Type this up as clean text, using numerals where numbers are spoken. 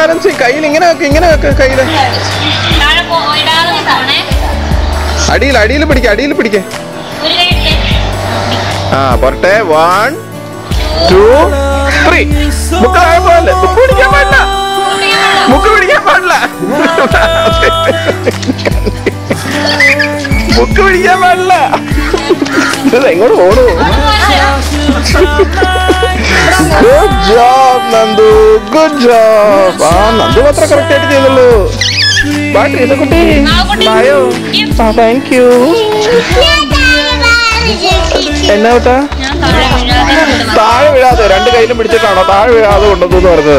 Balance ചെയ്യും. കയ്യിൽ ഇങ്ങനെ വെക്ക് കയ്യില്. അടിയിൽ പിടിക്കേ. ആ പോട്ടെ. 1 2 3. ബുക്ക് പിടിക്കാൻ പാടില്ല. ബുക്ക് പിടിക്കാൻ പാടില്ല. എങ്ങോട്ട് ഓടൂ. Good job Nandu, good job. ആ നന്ദു മാത്രം കറക്റ്റ് ആയിട്ട് ചെയ്തുള്ളൂ. കുട്ടി ആയോ? Thank you. എന്നാ കേട്ടാ? താഴെ വീഴാതെ 2 കയ്യിലും പിടിച്ചിട്ടാണോ താഴെ വീഴാതെ കൊണ്ടുവന്നു പറഞ്ഞത്?